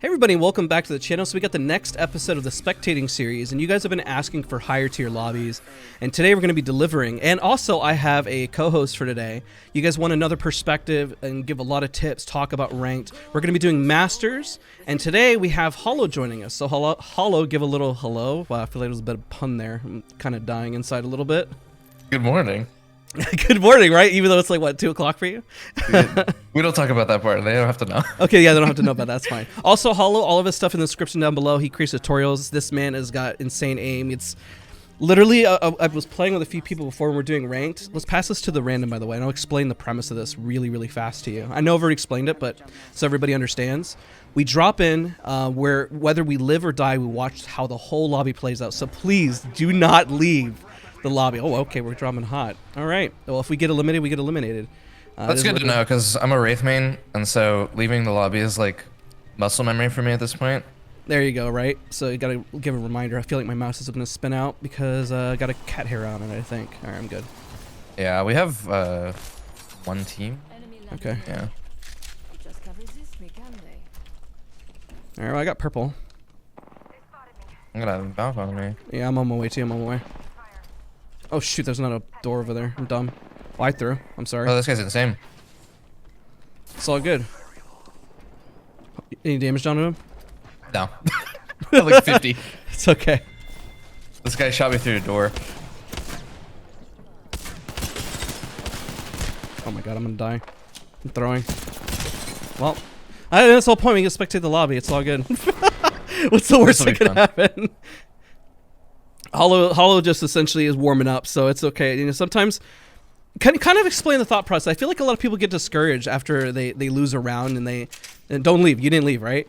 Hey everybody, welcome back to the channel. So we got the next episode of the Spectating series, and you guys have been asking for higher tier lobbies, and today we're going to be delivering. And also I have a co-host for today. You guys want another perspective and give a lot of tips, talk about ranked. We're going to be doing Masters, and today we have Hollow joining us. So Hollow, give a little hello. Wow, I feel like there was a bit of pun there. I'm kind of dying inside a little bit. Good morning. Good morning, right? Even though it's like, what, 2 o'clock for you? We don't talk about that part. They don't have to know. Okay, yeah, they don't have to know about that. That's fine. Also, Hollow, all of his stuff in the description down below. He creates tutorials. This man has got insane aim. It's literally, I was playing with a few people before when we're doing ranked. Let's pass this to the random, by the way, and I'll explain the premise of this really, really fast to you. I know I've already explained it, but so everybody understands. We drop in where whether we live or die, we watch how the whole lobby plays out. So please do not leave the lobby. Oh, okay, we're dropping hot. All right. Well, if we get eliminated, we get eliminated. That's good to know, because I'm a Wraith main, and so leaving the lobby is like muscle memory for me at this point. There you go, right? So you gotta give a reminder. I feel like my mouse is gonna spin out because I got a cat hair on it, I think. All right, I'm good. Yeah, we have one team. Okay. Yeah. All right, well, I got purple. I'm gonna have a bounce on me. Yeah, I'm on my way too. I'm on my way. Oh shoot, there's not a door over there. I'm dumb. Oh, I threw. I'm sorry. Oh, this guy's insane. It's all good. Any damage done to him? No. Like 50. It's okay. This guy shot me through the door. Oh my god, I'm gonna die. I'm throwing. Well, that's the whole point. We can spectate the lobby. It's all good. What's the worst that could happen? Hollow just essentially is warming up, so it's okay. You know, sometimes kind of explain the thought process. I feel like a lot of people get discouraged after they lose a round and don't leave. You didn't leave, right?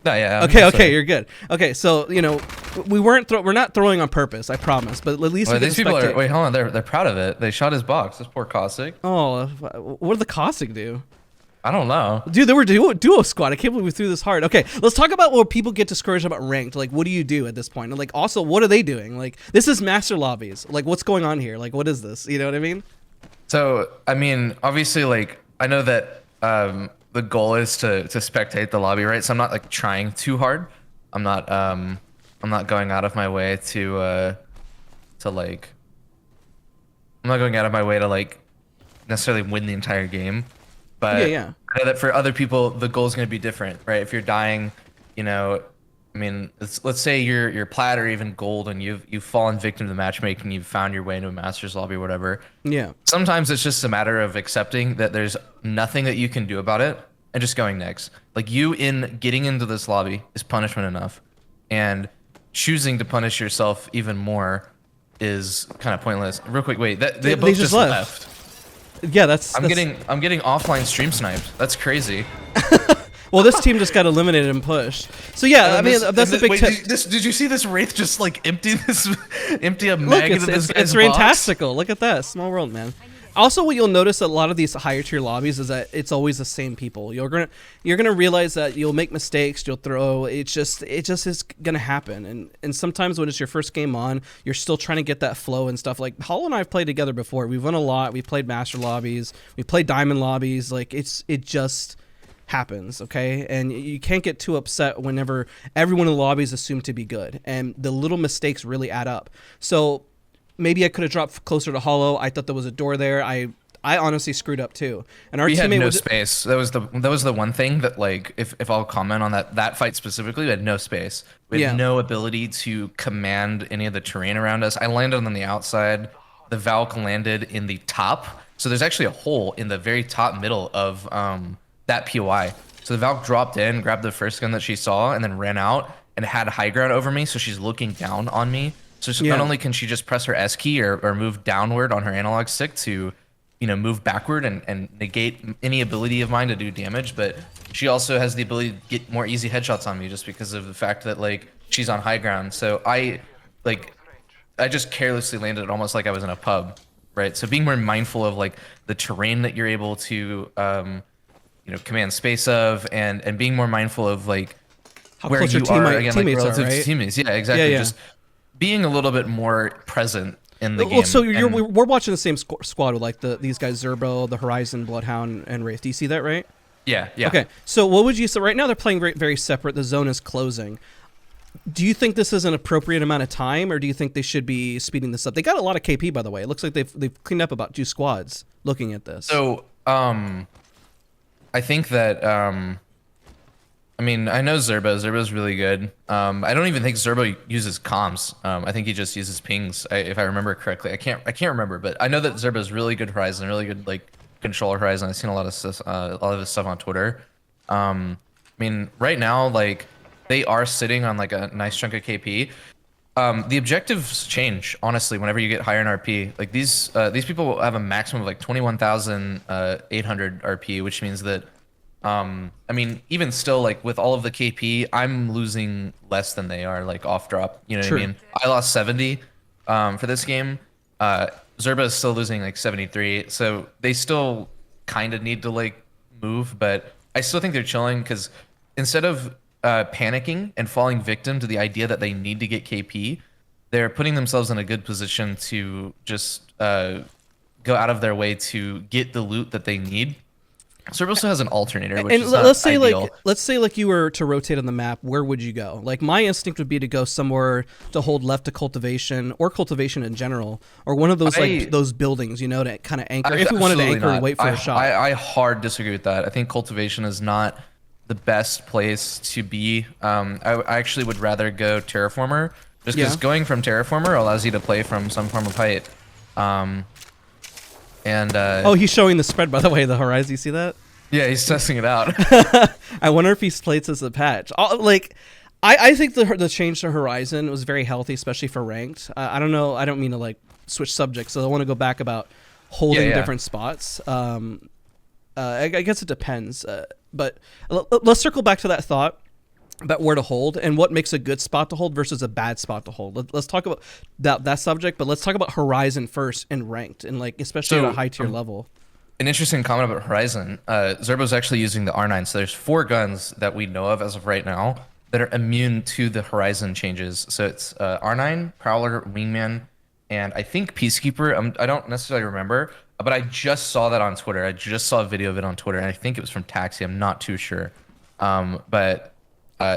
No, yeah. Okay, you're good. Okay, so you know we're not throwing on purpose. I promise, but at least well, these people are. Wait, hold on. They're proud of it. They shot his box. This poor Caustic. Oh, what did the Caustic do? I don't know. Dude, they were duo squad. I can't believe we threw this hard. Okay, let's talk about where people get discouraged about ranked. Like, what do you do at this point? And like, also, what are they doing? Like, this is master lobbies. Like, what's going on here? Like, what is this? You know what I mean? So, I mean, obviously, like, I know that the goal is to spectate the lobby, right? So I'm not like trying too hard. I'm not going out of my way to like. I'm not going out of my way to like necessarily win the entire game. But yeah. I know that for other people, the goal is going to be different, right? If you're dying, you know, I mean, let's say you're plat or even gold, and you've fallen victim to the matchmaking, you've found your way into a master's lobby or whatever. Yeah. Sometimes it's just a matter of accepting that there's nothing that you can do about it and just going next. Like you in getting into this lobby is punishment enough, and choosing to punish yourself even more is kind of pointless. Real quick, wait, they both just left. Yeah, I'm getting offline stream sniped. That's crazy. Well, this team just got eliminated and pushed. So yeah, I mean that's a big tip. Did you see this Wraith just like empty a mag into this guy's it's fantastical. Look at that, small world, man. Also, what you'll notice at a lot of these higher tier lobbies is that it's always the same people. You're gonna realize that you'll make mistakes, you'll throw. It just is gonna happen. And sometimes when it's your first game on, you're still trying to get that flow and stuff. Like Hollow and I have played together before. We've won a lot. We've played master lobbies. We played diamond lobbies. Like it just happens, okay? And you can't get too upset whenever everyone in the lobby is assumed to be good, and the little mistakes really add up. So maybe I could have dropped closer to Hollow. I thought there was a door there. I honestly screwed up too. And our teammate had no was space. That was the one thing that, like, if I'll comment on that fight specifically, we had no space. We had no ability to command any of the terrain around us. I landed on the outside. The Valk landed in the top. So there's actually a hole in the very top middle of that POI. So the Valk dropped in, grabbed the first gun that she saw, and then ran out and had high ground over me. So she's looking down on me. So not only can she just press her S key or move downward on her analog stick to, you know, move backward and negate any ability of mine to do damage, but she also has the ability to get more easy headshots on me just because of the fact that, like, she's on high ground. So I just carelessly landed almost like I was in a pub, right? So being more mindful of, like, the terrain that you're able to, you know, command space of, and being more mindful of, like, how where you are again, like, relative to teammates. Yeah, exactly. Yeah. Just being a little bit more present in the game. Well, so we're watching the same squad with like these guys, Zerbo, the Horizon, Bloodhound, and Wraith. Do you see that, right? Yeah, yeah. Okay, so what would you say? Right now they're playing very, very separate. The zone is closing. Do you think this is an appropriate amount of time, or do you think they should be speeding this up? They got a lot of KP, by the way. It looks like they've cleaned up about 2 squads. Looking at this, So, I think that I mean, I know Zerba. Zerba's really good. I don't even think Zerba uses comms. I think he just uses pings, if I remember correctly. I can't remember, but I know that Zerba's really good Horizon, really good like controller Horizon. I've seen a lot of his stuff on Twitter. I mean, right now, like they are sitting on like a nice chunk of KP. The objectives change honestly whenever you get higher in RP. Like these people have a maximum of like 21,800 RP, which means that I mean, even still, like with all of the KP, I'm losing less than they are, like off drop. You know what I mean? I lost 70 for this game. Zerba is still losing like 73, so they still kind of need to like move, but I still think they're chilling because instead of panicking and falling victim to the idea that they need to get KP, they're putting themselves in a good position to just go out of their way to get the loot that they need. Zerba also has an alternator, which and is let's say ideal. let's say like you were to rotate on the map, where would you go? Like my instinct would be to go somewhere to hold left to cultivation or cultivation in general, or one of those like those buildings, you know, to kind of anchor. If we wanted to anchor and wait for a shot, I hard disagree with that. I think cultivation is not the best place to be. I actually would rather go terraformer, just because going from terraformer allows you to play from some form of height. Oh, he's showing the spread, by the way, the horizon. You see that? Yeah, he's testing it out. I wonder if he's played as a patch. Like, I think the change to Horizon was very healthy, especially for ranked. I don't know. I don't mean to like switch subjects, so I want to go back about holding different spots. I guess it depends. But let's circle back to that thought about where to hold and what makes a good spot to hold versus a bad spot to hold. Let's talk about that subject, but let's talk about Horizon first and ranked, and like especially at a high tier level. An interesting comment about Horizon. Zerbo's actually using the R9, so there's 4 guns that we know of as of right now that are immune to the Horizon changes. So it's R9, Prowler, Wingman, and I think Peacekeeper. I don't necessarily remember, but I just saw that on Twitter. I just saw a video of it on Twitter, and I think it was from Taxi. I'm not too sure. But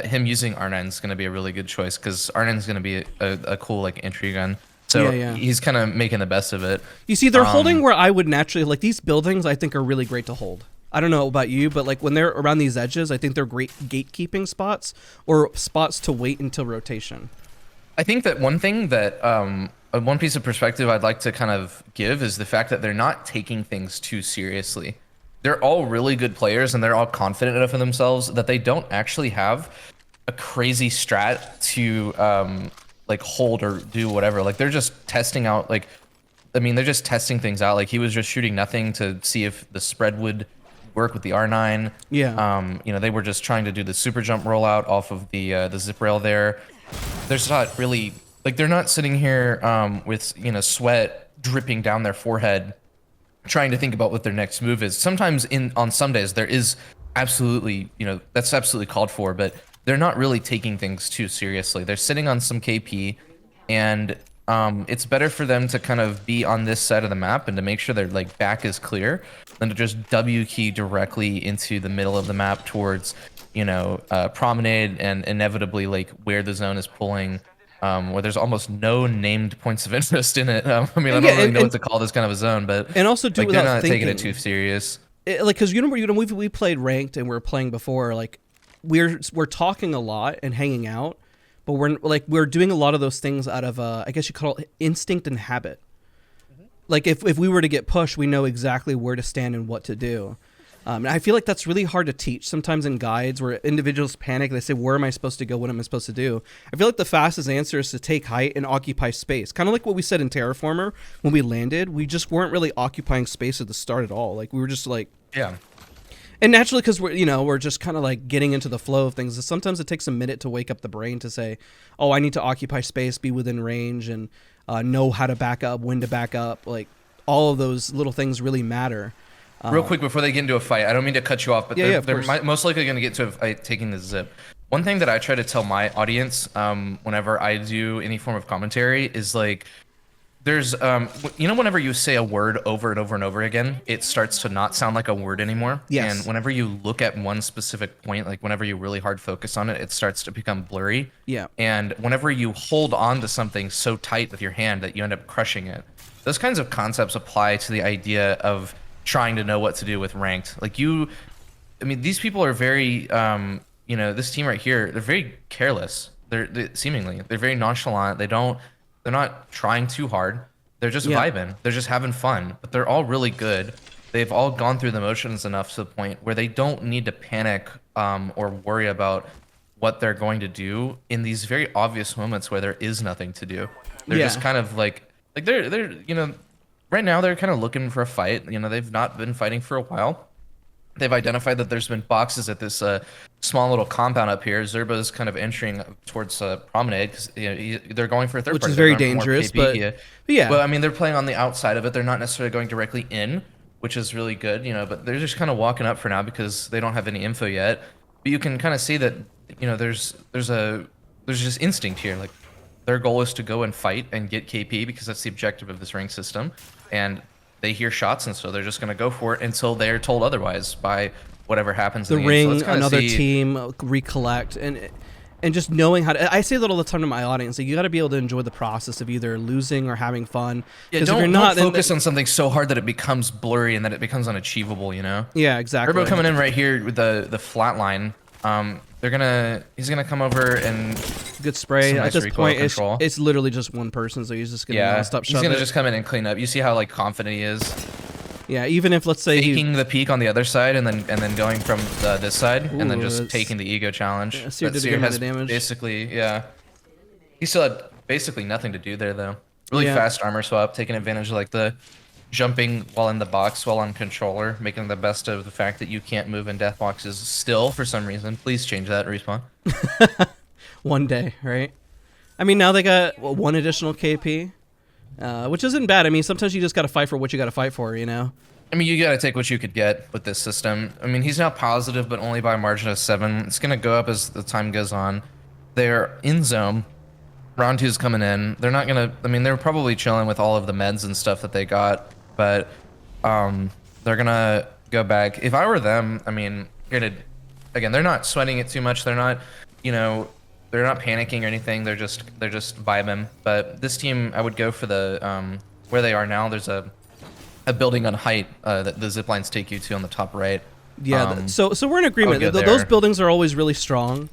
him using R9 is going to be a really good choice because R9 is going to be a cool like entry gun. So he's kind of making the best of it. You see, they're holding where I would naturally like these buildings. I think are really great to hold. I don't know about you, but like when they're around these edges, I think they're great gatekeeping spots or spots to wait until rotation. I think that one thing that one piece of perspective I'd like to kind of give is the fact that they're not taking things too seriously. They're all really good players and they're all confident enough in themselves that they don't actually have a crazy strat to like hold or do whatever. Like they're just testing out, like, I mean, they're just testing things out. Like he was just shooting nothing to see if the spread would work with the R9. Yeah. You know, they were just trying to do the super jump rollout off of the zip rail there. There's not really, like they're not sitting here with, you know, sweat dripping down their forehead trying to think about what their next move is. Sometimes on some days there is absolutely, you know, that's absolutely called for, but they're not really taking things too seriously. They're sitting on some KP, and it's better for them to kind of be on this side of the map and to make sure their like back is clear than to just W key directly into the middle of the map towards, you know, promenade and inevitably like where the zone is pulling. Where there's almost no named points of interest in it. I mean, I don't really know what to call this kind of a zone, but and also like, they're not taking it too serious. Like, because you know, we played ranked and we were playing before. Like, we're talking a lot and hanging out, but we're doing a lot of those things out of I guess you call it instinct and habit. Like if we were to get pushed, we know exactly where to stand and what to do. And I feel like that's really hard to teach sometimes in guides where individuals panic. They say, where am I supposed to go? What am I supposed to do? I feel like the fastest answer is to take height and occupy space. Kind of like what we said in Terraformer when we landed. We just weren't really occupying space at the start at all. Like we were just like... Yeah. And naturally, because we're just kind of like getting into the flow of things. Sometimes it takes a minute to wake up the brain to say, oh, I need to occupy space, be within range, and know how to back up, when to back up. Like all of those little things really matter. Real quick before they get into a fight, I don't mean to cut you off, but they're most likely going to get to a fight taking the zip. One thing that I try to tell my audience whenever I do any form of commentary is like, There's whenever you say a word over and over and over again, it starts to not sound like a word anymore. Yes. And whenever you look at one specific point, like whenever you really hard focus on it, it starts to become blurry. Yeah. And whenever you hold on to something so tight with your hand that you end up crushing it, those kinds of concepts apply to the idea of trying to know what to do with ranked. I mean, these people are very, this team right here, they're very careless. Seemingly they're very nonchalant. They're not trying too hard. They're just vibing. They're just having fun. But they're all really good. They've all gone through the motions enough to the point where they don't need to panic or worry about what they're going to do in these very obvious moments where there is nothing to do. They're just kind of like they're right now they're kind of looking for a fight. They've not been fighting for a while. They've identified that there's been boxes at this small little compound up here. Zerba's kind of entering towards Promenade because they're going for a third which party. is very dangerous. But yeah, I mean, they're playing on the outside of it. They're not necessarily going directly in, which is really good. But they're just kind of walking up for now because they don't have any info yet. But you can kind of see that there's just instinct here. Like their goal is to go and fight and get KP because that's the objective of this rank system, and they hear shots, and so they're just going to go for it until they're told otherwise by whatever happens. The in the ring, game. So another team, recollect, and just knowing how to. I say that all the time to my audience. Like, you got to be able to enjoy the process of either losing or having fun. Yeah, don't focus on something so hard that it becomes blurry and that it becomes unachievable. Yeah, exactly. Turbo coming in right here with the flat line. He's gonna come over and good spray. Nice at this point, it's literally just one person, so he's just gonna stop. He's gonna just come in and clean up. You see how confident he is. Yeah, even if let's say taking the peak on the other side and then going from this side and then just taking the ego challenge. Yeah, Seer has damage. Basically, he still had basically nothing to do there though. Really fast armor swap, taking advantage of the jumping while in the box while on controller, making the best of the fact that you can't move in death boxes still for some reason. Please change that, Respawn. One day, right? I mean, now they got one additional KP, which isn't bad. I mean, sometimes you just got to fight for what you got to fight for, I mean, you got to take what you could get with this system. I mean, he's now positive, but only by a margin of 7. It's going to go up as the time goes on. They're in zone. Round 2's coming in. They're not going to... I mean, they're probably chilling with all of the meds and stuff that they got, but they're going to go back. If I were them, I mean, again, they're not sweating it too much. They're not, they're not panicking or anything. They're just vibing. But this team, I would go for the where they are now. There's a building on height that the zip lines take you to on the top right. Yeah. So we're in agreement. Those buildings are always really strong.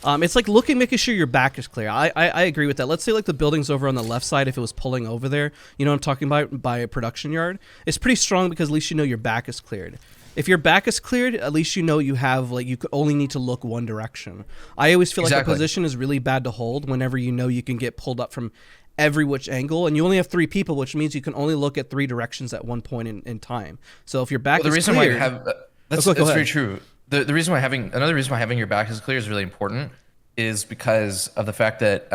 It's like making sure your back is clear. I agree with that. Let's say the buildings over on the left side, if it was pulling over there, you know what I'm talking about, by a production yard, it's pretty strong because at least you know your back is cleared. If your back is cleared, at least you know you have you only need to look one direction. I always feel like a position is really bad to hold whenever you know you can get pulled up from every which angle, and you only have 3 people, which means you can only look at 3 directions at one point in time. So if your back is clear, why you have that's very true. Another reason why having your back is clear is really important is because of the fact that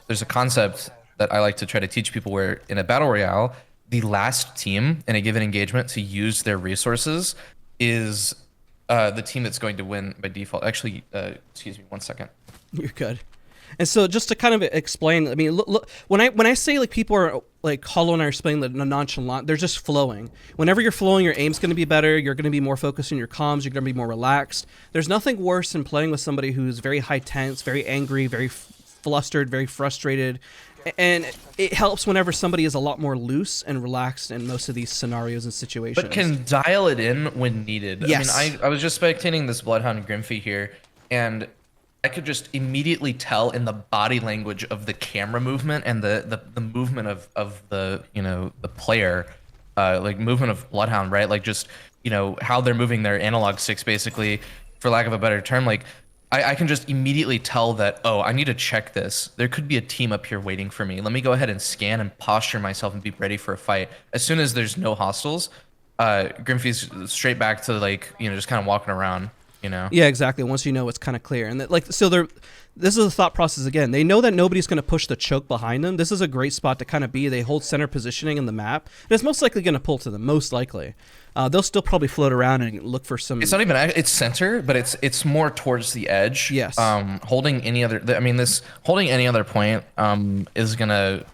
there's a concept that I like to try to teach people where in a battle royale, the last team in a given engagement to use their resources is the team that's going to win by default. Actually, excuse me, 1 second. You're good. And so just to kind of explain, I mean, look when I say people are Hollow and I are explaining the nonchalant, they're just flowing. Whenever you're flowing, your aim's going to be better. You're going to be more focused on your comms. You're going to be more relaxed. There's nothing worse than playing with somebody who's very high tense, very angry, very flustered, very frustrated. And it helps whenever somebody is a lot more loose and relaxed in most of these scenarios and situations. But can dial it in when needed. Yes. I mean, I was just spectating this Bloodhound Grimfy here, and I could just immediately tell in the body language of the camera movement and the movement of the the player, movement of Bloodhound, right? Just how they're moving their analog sticks, basically, for lack of a better term. I can just immediately tell that, oh, I need to check this. There could be a team up here waiting for me. Let me go ahead and scan and posture myself and be ready for a fight. As soon as there's no hostiles, Grimfy's straight back to just kind of walking around. Yeah, exactly. Once you know it's kind of clear, and this is a thought process again. They know that nobody's going to push the choke behind them. This is a great spot to kind of be. They hold center positioning in the map, and it's most likely going to pull to them. Most likely, they'll still probably float around and look for some. It's not even. It's center, but it's more towards the edge. Yes. Holding any other. I mean, holding any other point is gonna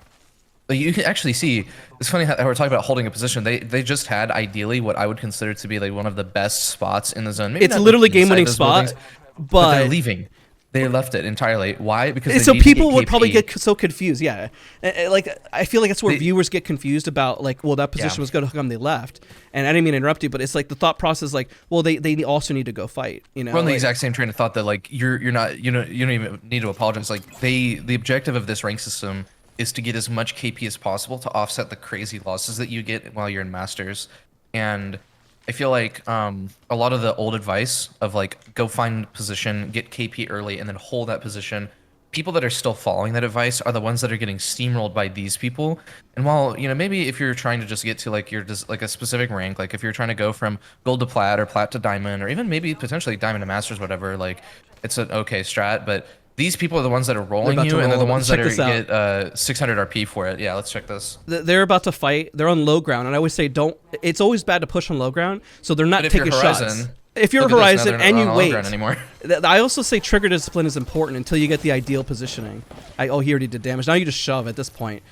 Like, you can actually see, it's funny how we're talking about holding a position. They just had ideally what I would consider to be like one of the best spots in the zone. Maybe It's not like literally game inside winning those spot, buildings, but they're but leaving. They left it entirely. Why? Because they so need to get people would probably KP. get so confused. Yeah, like I feel like that's where They, viewers get confused about like, well, that position yeah. was good. How come they left? And I didn't mean to interrupt you, but it's like the thought process, like, well, they also need to go fight. You know, We're on the like, exact same train of thought that like you're not you don't even need to apologize. Like the objective of this rank system is to get as much KP as possible to offset the crazy losses that you get while you're in Masters. And I feel like a lot of the old advice of like go find position, get KP early, and then hold that position. People that are still following that advice are the ones that are getting steamrolled by these people. And while maybe if you're trying to just get to like like a specific rank, like if you're trying to go from gold to plat or plat to diamond, or even maybe potentially diamond to masters, whatever, like it's an okay strat. But these people are the ones that are rolling you, and they're the ones that are get 600 RP for it. Yeah, let's check this. They're about to fight. They're on low ground, and I always say don't. It's always bad to push on low ground, so they're not But if taking you're Horizon, shots. If you're Horizon and you wait, anymore. I also say trigger discipline is important until you get the ideal positioning. Oh, he already did damage. Now you just shove at this point.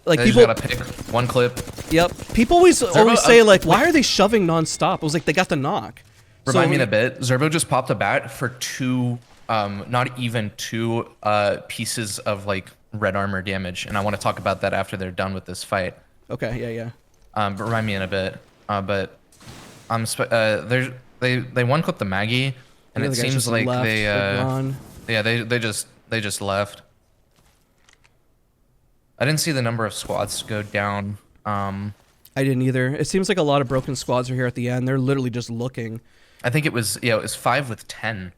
Like They people just gotta pick one clip. Yep. People always say like, why are they shoving nonstop? I was like, they got the knock. Remind me in a bit. Zerbo just popped a bat for two, not even two pieces of like red armor damage, and I want to talk about that after they're done with this fight. Okay. Yeah. But remind me in a bit. But they one clip the Maggie, and it seems like they yeah they just left. I didn't see the number of squads go down. I didn't either. It seems like a lot of broken squads are here at the end. They're literally just looking. I think it was 5 with 10.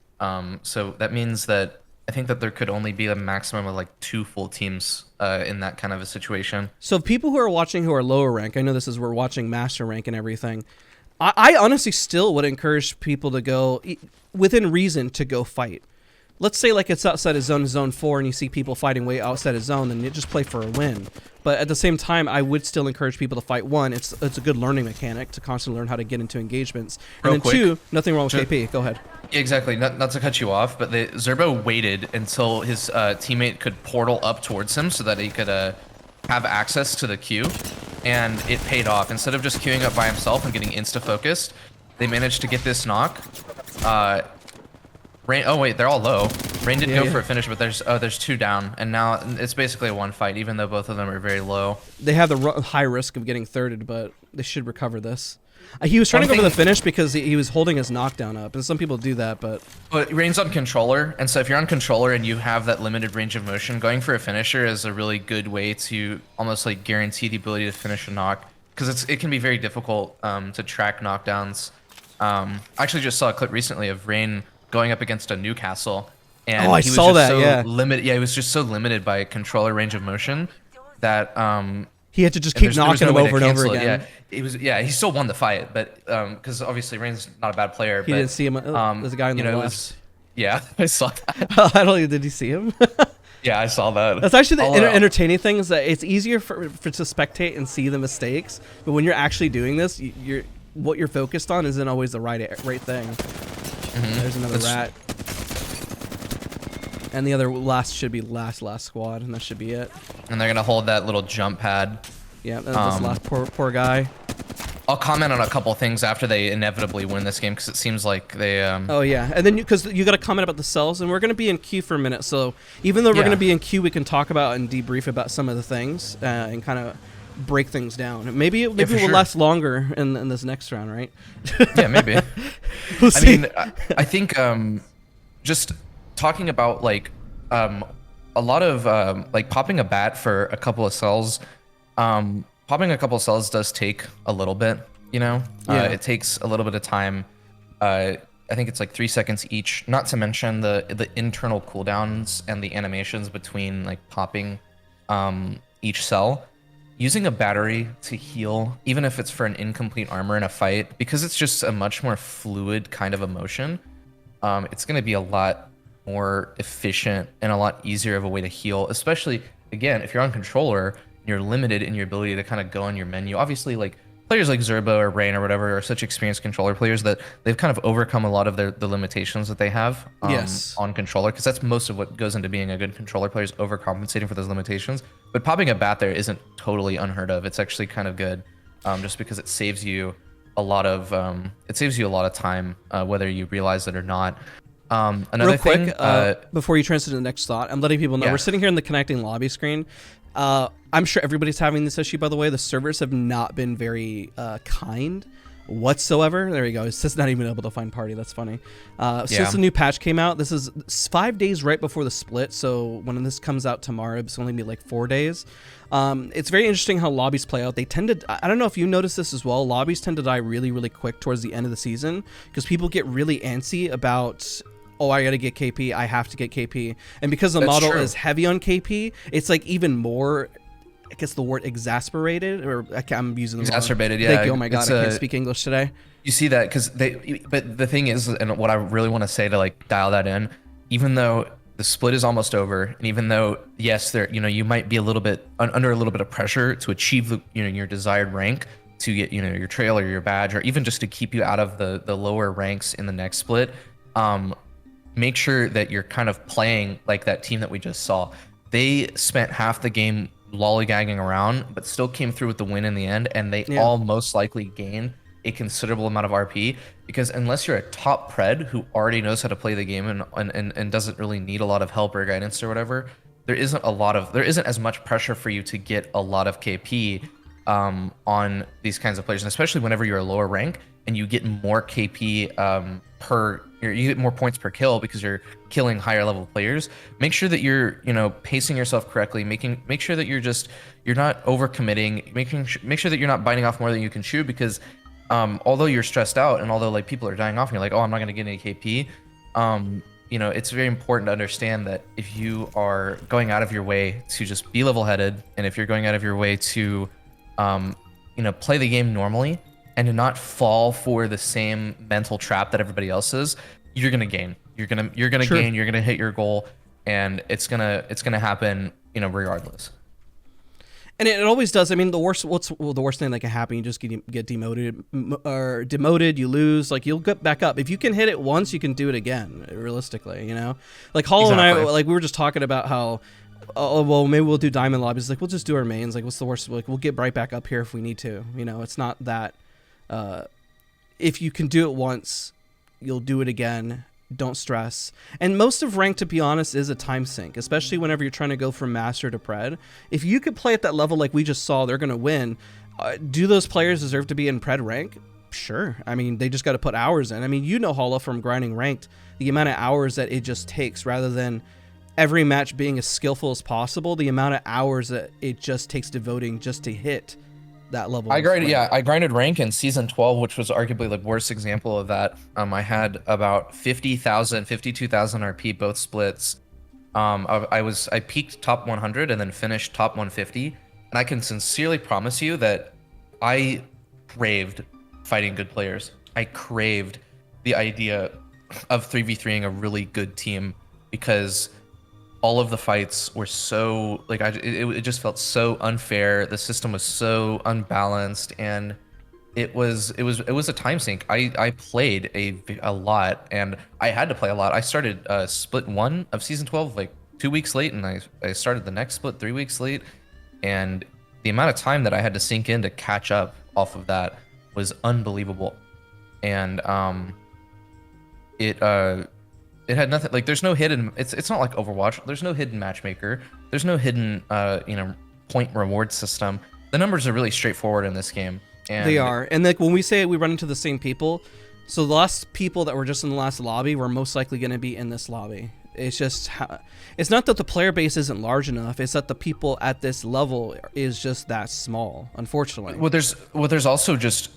So that means that I think that there could only be a maximum of like 2 full teams in that kind of a situation. So people who are watching who are lower rank, I know this is we're watching master rank and everything. I honestly still would encourage people to go within reason to go fight. Let's say like it's outside of zone 4 and you see people fighting way outside of zone, then you just play for a win. But at the same time, I would still encourage people to fight. One, it's a good learning mechanic to constantly learn how to get into engagements. And then two, nothing wrong with KP. Go ahead. Exactly. Not to cut you off, but Zerbo waited until his teammate could portal up towards him so that he could have access to the queue, and it paid off. Instead of just queuing up by himself and getting insta-focused, they managed to get this knock. Rain. Oh wait, they're all low. Rain did go for a finish, but there's 2 down, and now it's basically a 1 fight, even though both of them are very low. They have the high risk of getting thirded, but they should recover this. He was trying to go for the finish because he was holding his knockdown up, and some people do that, but Rain's on controller, and so if you're on controller and you have that limited range of motion, going for a finisher is a really good way to almost like guarantee the ability to finish a knock, because it can be very difficult to track knockdowns. I actually just saw a clip recently of Rain going up against a Newcastle, and I saw that. Limited. Yeah, he was just so limited by controller range of motion that he had to just keep knocking him over and over again. Yeah, it was. Yeah, he still won the fight, but because obviously Rain's not a bad player. He didn't see him. There's a guy on the left. Yeah, I saw that. I don't. Did you see him? Yeah, I saw that. That's actually the entertaining thing, is that it's easier for to spectate and see the mistakes, but when you're actually doing this, what you're focused on isn't always the right thing. There's another rat. And the other should be last squad, and that should be it. And they're gonna hold that little jump pad. Yeah, this last poor guy. I'll comment on a couple things after they inevitably win this game, because it seems like they. Oh yeah, and then because you got to comment about the cells, and we're gonna be in queue for a minute. So even though we're gonna be in queue, we can talk about and debrief about some of the things and kind of break things down. Maybe it will last longer in this next round, right? Yeah, maybe. We'll see. I mean, I think just talking about like a lot of like popping a bat for a couple of cells. Popping a couple of cells does take a little bit, you know? It takes a little bit of time. I think it's like 3 seconds each, not to mention the internal cooldowns and the animations between like popping each cell. Using a battery to heal, even if it's for an incomplete armor in a fight, because it's just a much more fluid kind of emotion, it's going to be a lot more efficient and a lot easier of a way to heal, especially, again, if you're on controller, you're limited in your ability to kind of go on your menu. Obviously, like players like Zerbo or Rain or whatever are such experienced controller players that they've kind of overcome a lot of the limitations that they have Yes. on controller, because that's most of what goes into being a good controller player, is overcompensating for those limitations. But popping a bat there isn't totally unheard of. It's actually kind of good, just because it saves you a lot of time, whether you realize it or not. Another Real quick, thing, before you transition to the next thought, I'm letting people know Yeah. we're sitting here in the connecting lobby screen. I'm sure everybody's having this issue, by the way. The servers have not been very kind whatsoever. There you go. It's just not even able to find party. That's funny. Since the new patch came out, this is 5 days right before the split. So when this comes out tomorrow, it's only be like 4 days. It's very interesting how lobbies play out. They tend to, I don't know if you noticed this as well, lobbies tend to die really, really quick towards the end of the season because people get really antsy about, oh, I gotta get KP, I have to get KP. And because the model is heavy on KP, it's like even more, I guess the word exasperated, or I'm using the exacerbated, wrong. yeah. Thank you. Oh my god, I can't speak English today. You see that because but the thing is, and what I really want to say to like dial that in, even though the split is almost over, and even though yes, there, you might be a little bit under a little bit of pressure to achieve the, your desired rank, to get, your trail or your badge, or even just to keep you out of the lower ranks in the next split. Make sure that you're kind of playing like that team that we just saw. They spent half the game lollygagging around, but still came through with the win in the end, and they all most likely gained a considerable amount of RP, because unless you're a top pred who already knows how to play the game and doesn't really need a lot of help or guidance or whatever, there isn't as much pressure for you to get a lot of KP on these kinds of players, and especially whenever you're a lower rank and you get more KP you get more points per kill because you're killing higher level players. Make sure that you're pacing yourself correctly, make sure that you're not overcommitting, make sure that you're not biting off more than you can chew, because although you're stressed out and although like people are dying off and you're like, oh, I'm not gonna get any KP, it's very important to understand that if you are going out of your way to just be level-headed, and if you're going out of your way to play the game normally and to not fall for the same mental trap that everybody else is, you're gonna gain. You're gonna gain. You're gonna hit your goal, and it's gonna happen, regardless. And it always does. I mean, the worst thing that can happen? You just get demoted or demoted. You lose. Like, you'll get back up if you can hit it once. You can do it again. Realistically, like Hollow and I, like we were just talking about how, oh well, maybe we'll do diamond lobbies. Like, we'll just do our mains. Like, what's the worst? Like, we'll get right back up here if we need to. It's not that. If you can do it once, you'll do it again. Don't stress. And most of rank, to be honest, is a time sink, especially whenever you're trying to go from master to pred. If you could play at that level like we just saw, they're going to win. Do those players deserve to be in pred rank? Sure. I mean, they just got to put hours in. I mean, Hollow, from grinding ranked, the amount of hours that it just takes, rather than every match being as skillful as possible, the amount of hours that it just takes devoting just to hit that level. I grinded rank in season 12, which was arguably the worst example of that. I had about 52,000 RP both splits. I peaked top 100 and then finished top 150, and I can sincerely promise you that I craved fighting good players. I craved the idea of 3v3ing a really good team, because all of the fights were so it just felt so unfair. The system was so unbalanced, and it was a time sink. I played a lot, and I had to play a lot. I started split 1 of season 12 like 2 weeks late, and I started the next split 3 weeks late, and the amount of time that I had to sink in to catch up off of that was unbelievable. And it had nothing, like, there's no hidden, it's not like Overwatch. There's no hidden matchmaker. There's no hidden point reward system. The numbers are really straightforward in this game. And they are. And like when we say we run into the same people, so the last people that were just in the last lobby were most likely going to be in this lobby. It's just it's not that the player base isn't large enough, it's that the people at this level is just that small, unfortunately. Well, there's also just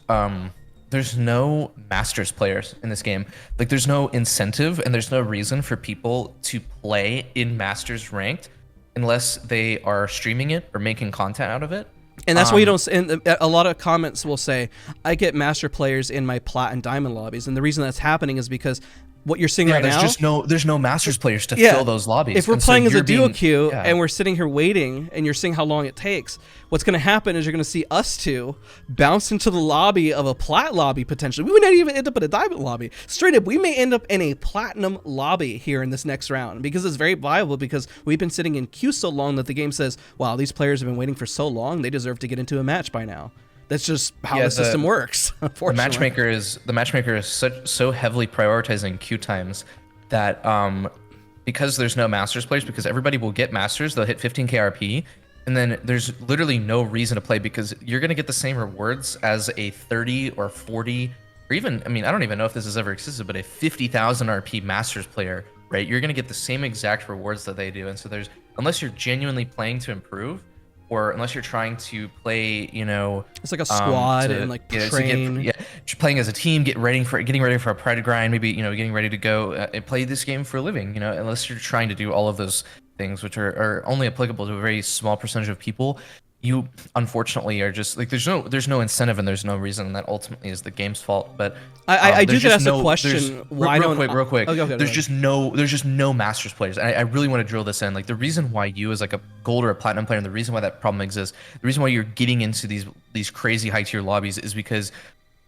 there's no Masters players in this game. Like, there's no incentive and there's no reason for people to play in Masters ranked unless they are streaming it or making content out of it. And that's why you don't. And a lot of comments will say, "I get master players in my plat and diamond lobbies," and the reason that's happening is because what you're seeing right now. There's no Masters players to fill those lobbies. If we're playing as a duo queue yeah. and we're sitting here waiting and you're seeing how long it takes, what's going to happen is you're going to see us two bounce into the lobby of a plat lobby potentially. We may not even end up in a diamond lobby. Straight up, we may end up in a platinum lobby here in this next round because it's very viable because we've been sitting in queue so long that the game says, wow, these players have been waiting for so long, they deserve to get into a match by now. That's just how the system works. Unfortunately, the matchmaker is so heavily prioritizing queue times that because there's no Masters players, because everybody will get Masters, they'll hit 15k RP, and then there's literally no reason to play because you're gonna get the same rewards as a 30 or 40 or even, I mean, I don't even know if this has ever existed, but a 50,000 RP Masters player, right? You're gonna get the same exact rewards that they do, and so unless you're genuinely playing to improve, or unless you're trying to play, you know, it's like a squad and like train. Playing as a team, getting ready for a pride grind, maybe, you know, getting ready to go and play this game for a living, you know, unless you're trying to do all of those things, which are only applicable to a very small percentage of people, you unfortunately are just like, there's no incentive and there's no reason, and that ultimately is the game's fault. But I do get asked the question, why real quick, okay, there's just no Masters players. I really want to drill this in. Like, the reason why you as like a gold or a platinum player, and the reason why that problem exists, the reason why you're getting into these crazy high tier lobbies is because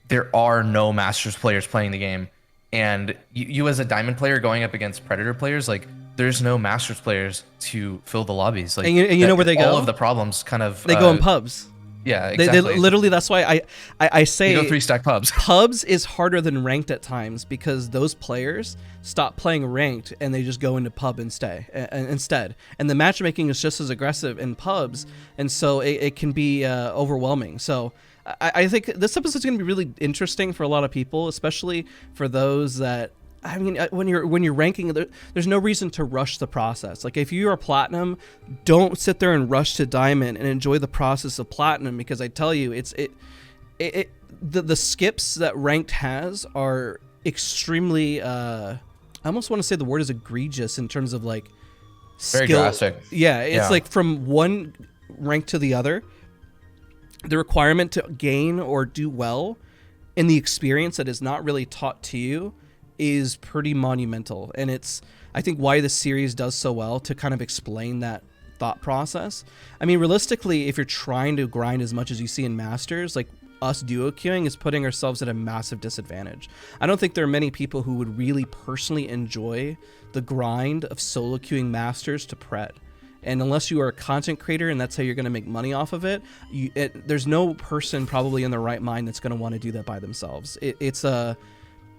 there are no Masters players playing the game. And you as a diamond player going up against predator players, like, there's no Masters players to fill the lobbies. Like, and you know where they go? All of the problems kind of they go in pubs. Yeah, exactly. They literally, that's why I say you go 3-stack pubs. Pubs is harder than ranked at times because those players stop playing ranked and they just go into pub and stay instead. And the matchmaking is just as aggressive in pubs, and so it can be overwhelming. So I think this episode is going to be really interesting for a lot of people, especially for those that, I mean, when you're ranking, there's no reason to rush the process. Like, if you're a platinum, don't sit there and rush to diamond and enjoy the process of platinum, because I tell you, the skips that ranked has are extremely, I almost want to say the word is egregious in terms of like very skill. drastic. Yeah, it's like from one rank to the other, the requirement to gain or do well in the experience that is not really taught to you is pretty monumental. And it's, I think, why the series does so well to kind of explain that thought process. I mean, realistically, if you're trying to grind as much as you see in Masters, like, us duo queuing is putting ourselves at a massive disadvantage. I don't think there are many people who would really personally enjoy the grind of solo queuing Masters to Pret. And unless you are a content creator and that's how you're going to make money off of it, there's no person probably in their right mind that's going to want to do that by themselves.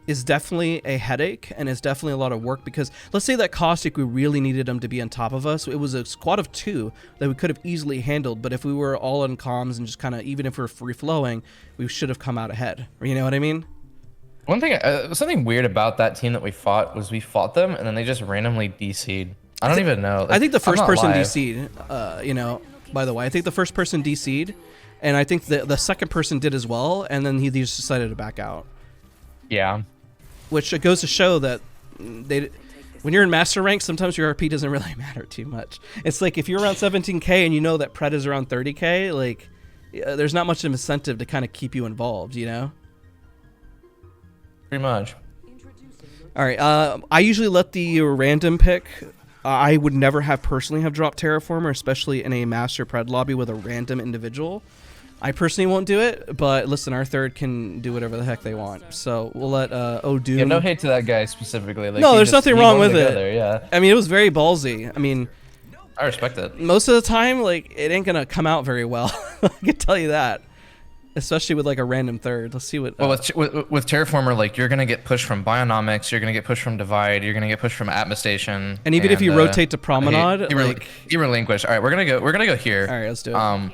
It's definitely a headache, and it's definitely a lot of work, because let's say that Caustic, we really needed him to be on top of us. It was a squad of 2 that we could have easily handled, but if we were all in comms and just kind of, even if we're free-flowing, we should have come out ahead. You know what I mean? One thing, something weird about that team that we fought was we fought them, and then they just randomly DC'd. I don't even know. Like, I think the first person DC'd, you know, by the way. I think the first person DC'd, and I think the second person did as well, and then he just decided to back out. Yeah. Which goes to show that when you're in master rank, sometimes your RP doesn't really matter too much. It's like if you're around 17k and you know that Pret is around 30k, like, there's not much of an incentive to kind of keep you involved, you know? Pretty much. All right. I usually let the random pick. I would never personally have dropped Terraformer, especially in a master Pred lobby with a random individual. I personally won't do it, but listen, our third can do whatever the heck they want. So we'll let O'Doom. Yeah, no hate to that guy specifically. Like, no, there's nothing wrong with it. There, yeah. I mean, it was very ballsy. I mean, I respect it. Most of the time, like, it ain't gonna come out very well. I can tell you that. Especially with like a random third. Let's see what. Well, with Terraformer, like, you're gonna get pushed from Bionomics, you're gonna get pushed from Divide, you're gonna get pushed from Atmostation. And even if you rotate to Promenade, you relinquish. All right, we're gonna go here. All right, let's do it.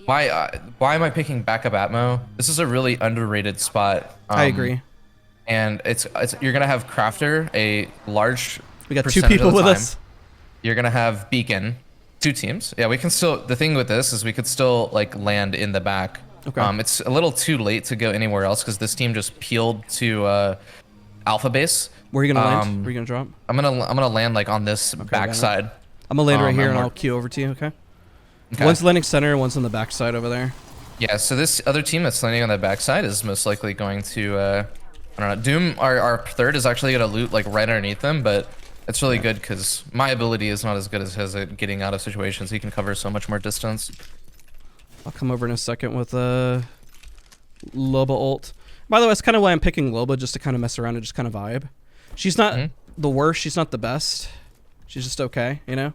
Why am I picking backup Atmo? This is a really underrated spot. I agree. And it's you're gonna have Crafter, a large. We got 2 people with us. You're gonna have Beacon, 2 teams. Yeah, we can still. The thing with this is we could still like land in the back. Okay. It's a little too late to go anywhere else because this team just peeled to Alpha Base. Where are you gonna land? Where are you gonna drop? I'm gonna land like on this back side. I'm gonna land right here and I'll queue over to you. Okay. One's landing center, one's on the back side over there. Yeah. So this other team that's landing on the back side is most likely going to I don't know. Doom, our third is actually gonna loot like right underneath them, but it's really good because my ability is not as good as his at getting out of situations. He can cover so much more distance. I'll come over in a second with Loba ult. By the way, that's kind of why I'm picking Loba, just to kind of mess around and just kind of vibe. She's not the worst. She's not the best. She's just okay, you know?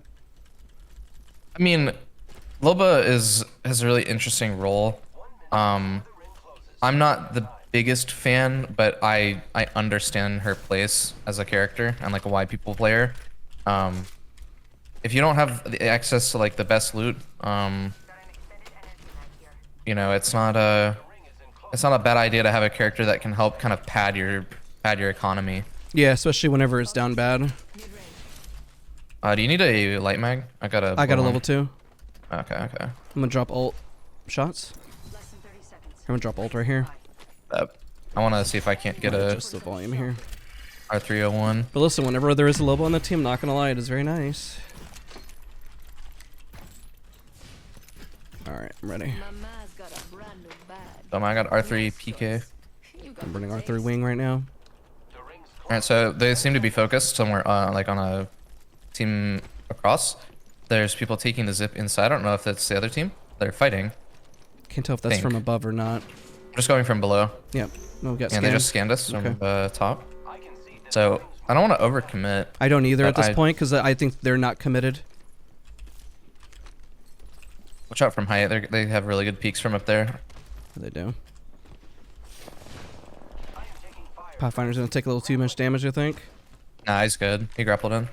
I mean, Loba has a really interesting role. I'm not the biggest fan, but I understand her place as a character and like why people play her. If you don't have the access to like the best loot, you know, it's not a bad idea to have a character that can help kind of pad your economy. Yeah, especially whenever it's down bad. Do you need a light mag? I got a level 2. Okay. I'm gonna drop ult shots. I'm gonna drop ult right here. I want to see if I can't get just the volume here. R301. But listen, whenever there is a Lobo on the team, not gonna lie, it is very nice. All right, I'm ready. I got R3 PK. I'm running R3 wing right now. All right, so they seem to be focused somewhere, like on a team across. There's people taking the zip inside. I don't know if that's the other team. They're fighting. Can't tell if that's from above or not. I'm just going from below. Yep. No, we got scanned. They just scanned us from top. So I don't want to overcommit. I don't either at this point because I think they're not committed. Watch out from height. They have really good peaks from up there. They do. Pathfinder's gonna take a little too much damage, I think. Nah, he's good. He grappled in.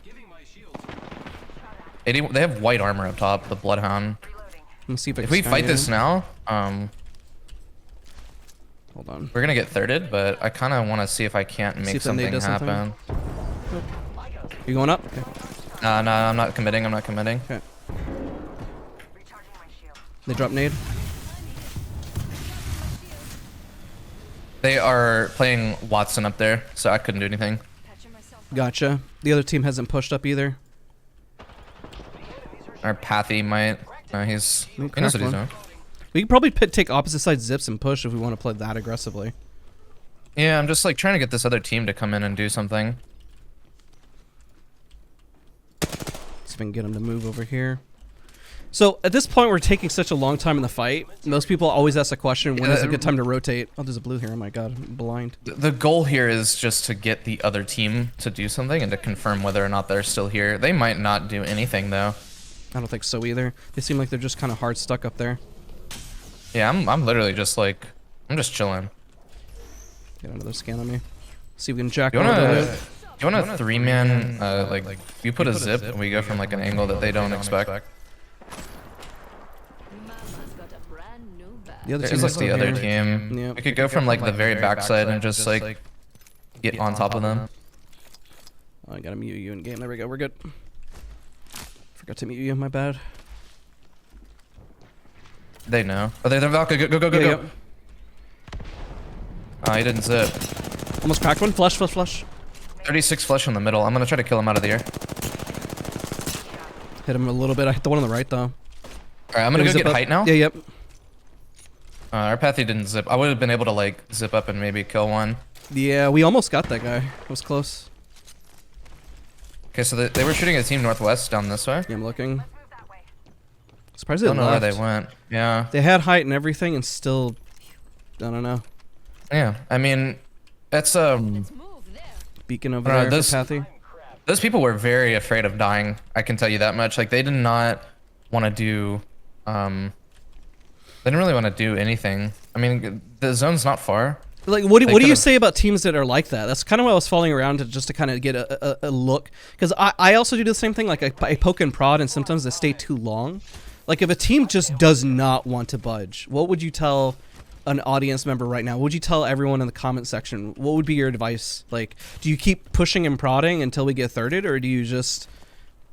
They have white armor up top, the Bloodhound. Let's see if we fight this now, hold on. We're gonna get thirded, but I kind of want to see if I can't make something happen. You going up? Okay. Nah, I'm not committing. Okay. They drop nade. They are playing Watson up there, so I couldn't do anything. Gotcha. The other team hasn't pushed up either. Our Pathy might. No, he knows what he's doing. We could probably take opposite side zips and push if we want to play that aggressively. Yeah, I'm just like trying to get this other team to come in and do something. See if I can get them to move over here. So at this point, we're taking such a long time in the fight. Most people always ask the question, when is a good time to rotate? Oh, there's a blue here. Oh my god, I'm blind. The goal here is just to get the other team to do something and to confirm whether or not they're still here. They might not do anything though. I don't think so either. They seem like they're just kind of hard stuck up there. Yeah, I'm literally just like, I'm just chilling. Get another scan on me. See if we can jack you want a 3-man, like, you put a zip and we go from like an angle that they don't expect. The other team is the other team. Yep. We could go from like the very backside and just like get on top of them. Oh, I gotta mute you in game. There we go. We're good. Forgot to mute you. My bad. They know. Oh, they're Valka. Go. Yep. Oh, he didn't zip. Almost cracked one. Flush. 36 flush in the middle. I'm gonna try to kill him out of the air. Hit him a little bit. I hit the one on the right though. Alright, I'm gonna go get height now. Yeah, yep. Our Pathy didn't zip. I would have been able to like zip up and maybe kill one. Yeah, we almost got that guy. It was close. Okay, so they were shooting a team northwest down this way. Yeah, I'm looking. Surprised they don't know left. where they went. Yeah. They had height and everything and still, I don't know. Yeah, I mean, that's beacon over there for Pathy. Those people were very afraid of dying. I can tell you that much. Like they did not want to do, they didn't really want to do anything. I mean, the zone's not far. Like, what do you say about teams that are like that? That's kind of why I was following around just to kind of get a look. Because I also do the same thing. Like, I poke and prod, and sometimes they stay too long. Like, if a team just does not want to budge, what would you tell an audience member right now? What would you tell everyone in the comment section? What would be your advice? Like, do you keep pushing and prodding until we get thirded, or do you just...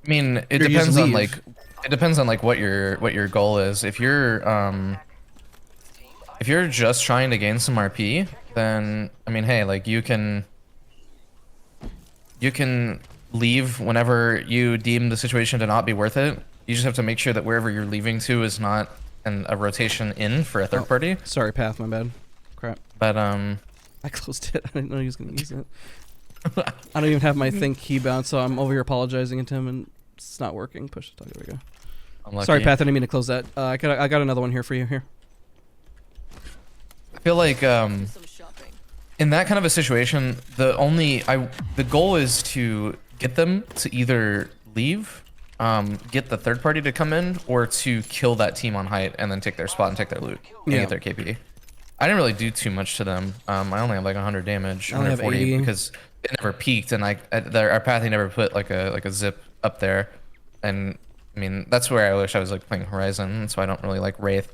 I mean, it depends on, like... It depends on, like, what your goal is. If you're just trying to gain some RP, then I mean, hey, like you can leave whenever you deem the situation to not be worth it. You just have to make sure that wherever you're leaving to is not a rotation in for a third party. Sorry, Path, my bad. Crap. But I closed it. I didn't know he was gonna use it. I don't even have my thing key bound, so I'm over here apologizing to him, and it's not working. Push the talk. There we go. Unlucky. Sorry, Path. I didn't mean to close that. I got another one here for you. Here. I feel like in that kind of a situation, the goal is to get them to either leave, get the third party to come in, or to kill that team on height and then take their spot and take their loot and get their KP. I didn't really do too much to them. I only have like 100 damage, I only have 80 because it never peaked, and our pathy never put like a zip up there. And I mean, that's where I wish I was like playing Horizon, so I don't really like Wraith,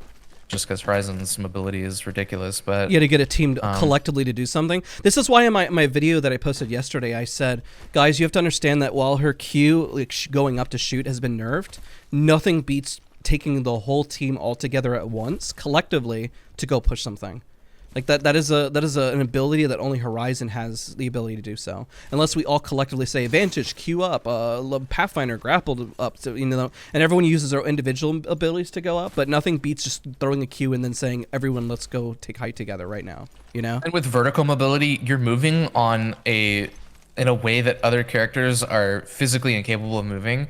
just because Horizon's mobility is ridiculous. But you had to get a team collectively to do something. This is why in my video that I posted yesterday, I said, guys, you have to understand that while her Q, like going up to shoot, has been nerfed, nothing beats taking the whole team all together at once, collectively, to go push something. Like that is an ability that only Horizon has the ability to do so. Unless we all collectively say Vantage, Q up, Pathfinder grappled up, to, and everyone uses their individual abilities to go up. But nothing beats just throwing a Q and then saying everyone let's go take height together right now. And with vertical mobility, you're moving in a way that other characters are physically incapable of moving.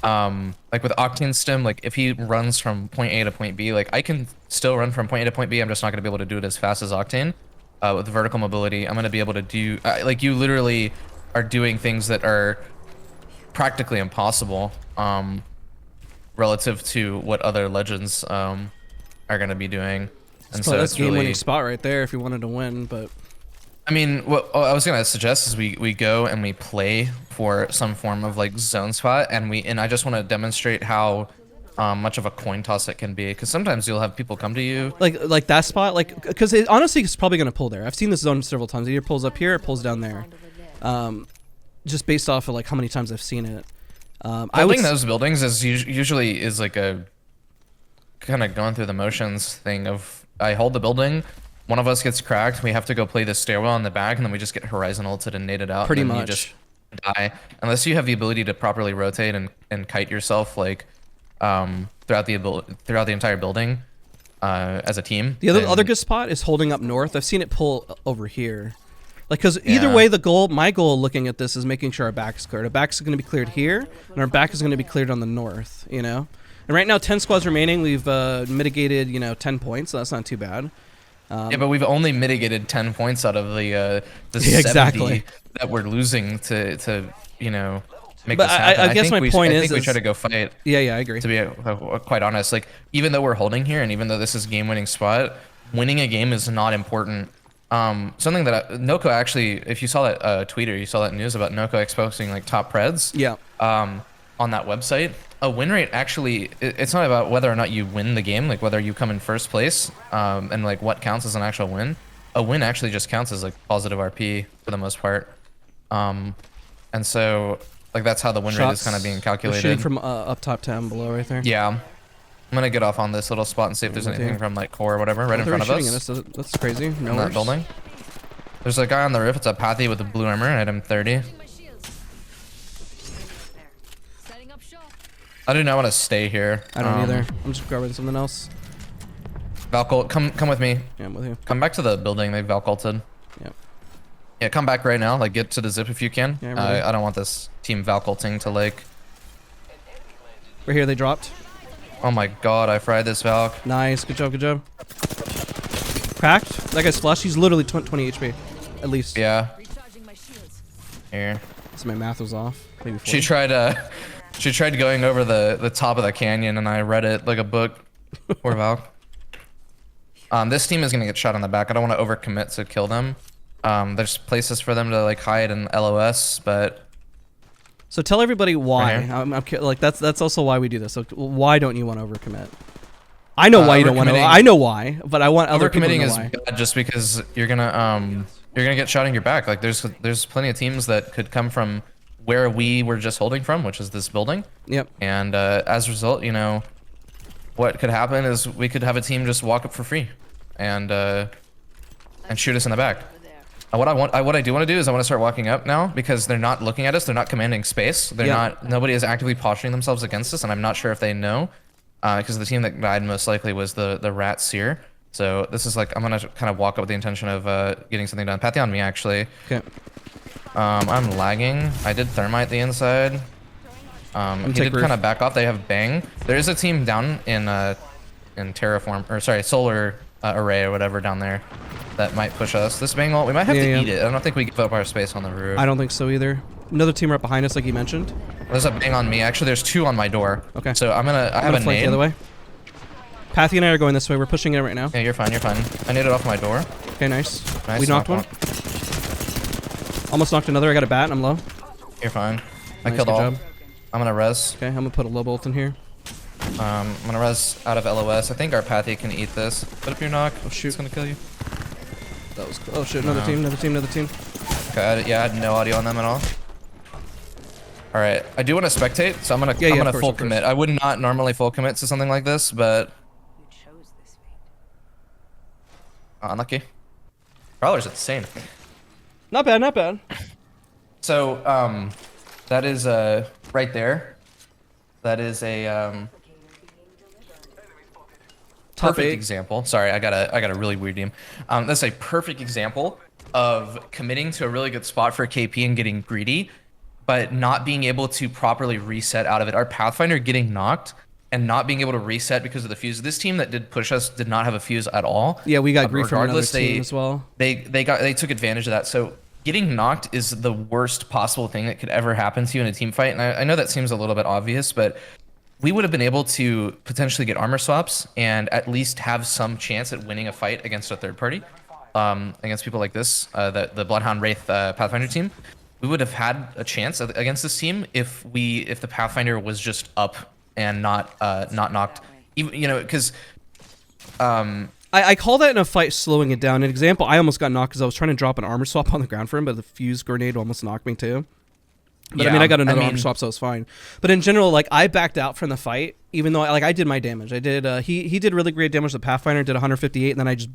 Like with Octane's stem, like if he runs from point A to point B, like I can still run from point A to point B. I'm just not going to be able to do it as fast as Octane. With vertical mobility, I'm going to be able to do, like you literally are doing things that are practically impossible, relative to what other legends, are going to be doing. And so that's game-winning spot right there if you wanted to win, but... I mean, what I was gonna suggest is we go and we play for some form of like zone spot, and I just want to demonstrate how much of a coin toss it can be, because sometimes you'll have people come to you like that spot, like because honestly it's probably gonna pull there. I've seen this zone several times. It either pulls up here, or it pulls down there, just based off of like how many times I've seen it. Holding those buildings is usually is like a kind of going through the motions thing of I hold the building. One of us gets cracked, we have to go play the stairwell in the back, and then we just get Horizon ulted and naded out. Pretty and much. You just die. Unless you have the ability to properly rotate and kite yourself like throughout the entire building as a team. The other good spot is holding up north. I've seen it pull over here. Like, because either way, my goal looking at this is making sure our back is cleared. Our back is going to be cleared here, and our back is going to be cleared on the north, And right now, 10 squads remaining. We've mitigated, 10 points, so that's not too bad. Yeah, but we've only mitigated 10 points out of the 70 exactly. that we're losing to make but this happen. I guess my point is we try to go fight. Yeah, I agree. To be quite honest, like even though we're holding here, and even though this is game-winning spot, winning a game is not important. Something that Noko actually, if you saw that tweet or you saw that news about Noko exposing like top preds. Yeah. On that website, a win rate actually, it's not about whether or not you win the game, like whether you come in first place, and like what counts as an actual win. A win actually just counts as like positive RP for the most part. And so like that's how the win rate is kind of being calculated. Shooting from up top to down below right there. Yeah. I'm gonna get off on this little spot and see if there's anything from like core or whatever right in front of us. That's crazy. No in that building. There's a guy on the roof. It's a pathy with a blue armor at him 30. I do not want to stay here. I don't either. I'm just grabbing something else. Valcult, come with me. Yeah, I'm with you. Come back to the building. They Valculted. Yep. Yeah, come back right now. Like, get to the zip if you can. Yeah, I don't want this team Valculting to like. Right here, they dropped. Oh my god, I fried this Valk. Nice, good job, good job. Cracked. That guy's flush. He's literally 20 HP, at least. Yeah. Here. So my math was off. Maybe 40. She tried going over the top of the canyon, and I read it like a book. Poor Valk. This team is gonna get shot on the back. I don't want to overcommit to kill them. There's places for them to like hide and LOS, but. So tell everybody why. Like that's also why we do this. So why don't you want to overcommit? I know why you don't want to. I know why, but I want other people to know why. Overcommitting is bad just because you're gonna get shot in your back. Like there's plenty of teams that could come from where we were just holding from, which is this building. Yep. And as a result, what could happen is we could have a team just walk up for free, and shoot us in the back. What I do want to do is I want to start walking up now, because they're not looking at us. They're not commanding space. Nobody is actively posturing themselves against us, and I'm not sure if they know, because the team that died most likely was the Rat Seer. So this is like, I'm gonna kind of walk up with the intention of getting something done. Pathy on me, actually. Okay. I'm lagging. I did thermite the inside. He did kind of back off. They have bang. There is a team down in terraform, or sorry, solar array or whatever down there that might push us. This bang ult, we might have to eat it. I don't think we give up our space on the roof. I don't think so either. Another team right behind us, like you mentioned. There's a bang on me. Actually, there's two on my door. Okay. So I have a flank nade. the other way. Pathy and I are going this way. We're pushing it right now. Yeah, you're fine. You're fine. I naded off my door. Okay, nice. Nice. We knocked one. Almost knocked another. I got a bat and I'm low. You're fine. I Nice, killed good all. job. I'm gonna res. Okay, I'm gonna put a low bolt in here. I'm gonna res out of LOS. I think our Pathy can eat this. Put up your knock. Oh shoot. It's gonna kill you. That was cool. Oh shit, another team, another team, another team. Okay, I had no audio on them at all. All right, I do want to spectate, so I'm gonna full commit. I would not normally full commit to something like this, but unlucky. Prowler's insane. Not bad, not bad. So that is right there. That is a perfect example. Sorry, I got a really weird name. That's a perfect example of committing to a really good spot for KP and getting greedy, but not being able to properly reset out of it. Our Pathfinder getting knocked and not being able to reset because of the fuse. This team that did push us did not have a fuse at all. Yeah, we got grief from another team as well. They took advantage of that. So getting knocked is the worst possible thing that could ever happen to you in a team fight. And I know that seems a little bit obvious, but we would have been able to potentially get armor swaps and at least have some chance at winning a fight against a third party, against people like this, the Bloodhound Wraith Pathfinder team. We would have had a chance against this team if the Pathfinder was just up and not knocked. Even, you know, because I call that in a fight slowing it down. An example, I almost got knocked because I was trying to drop an armor swap on the ground for him, but the fuse grenade almost knocked me too. But yeah, I mean, I got another armor swap, so it was fine. But in general, like, I backed out from the fight, even though I did my damage. I did. He did really great damage to Pathfinder, did 158, and then I just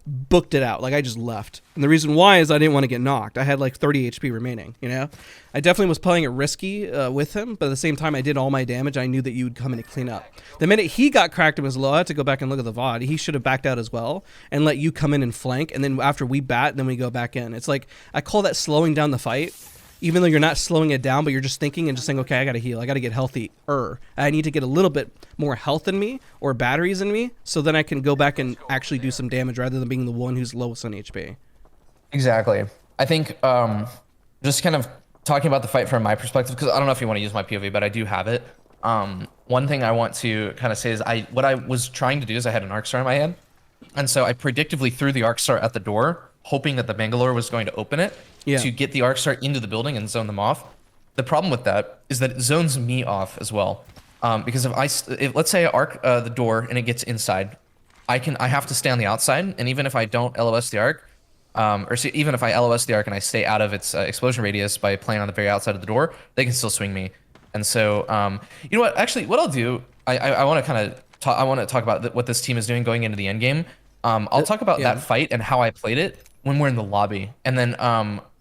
booked it out. Like, I just left. And the reason why is I didn't want to get knocked. I had like 30 HP remaining, you know? I definitely was playing it risky with him, but at the same time, I did all my damage. I knew that you would come in and clean up. The minute he got cracked in his low, I had to go back and look at the VOD. He should have backed out as well and let you come in and flank, and then after we bat, then we go back in. It's like, I call that slowing down the fight. Even though you're not slowing it down, but you're just thinking and just saying, okay, I got to heal. I got to get healthier. I need to get a little bit more health in me or batteries in me so then I can go back and actually do some damage rather than being the one who's lowest on HP. Exactly. I think just kind of talking about the fight from my perspective, because I don't know if you want to use my POV, but I do have it. One thing I want to kind of say is what I was trying to do is I had an arc star in my hand. And so I predictively threw the arc star at the door, hoping that the Bangalore was going to open it to get the arc star into the building and zone them off. The problem with that is that it zones me off as well. Because if let's say I arc the door and it gets inside, I have to stay on the outside, and even if I don't LOS the arc, even if I LOS the arc and I stay out of its explosion radius by playing on the very outside of the door, they can still swing me. And so, you know what? Actually, what I'll do, I want to talk about what this team is doing going into the end game. I'll talk about that fight and how I played it when we're in the lobby, and then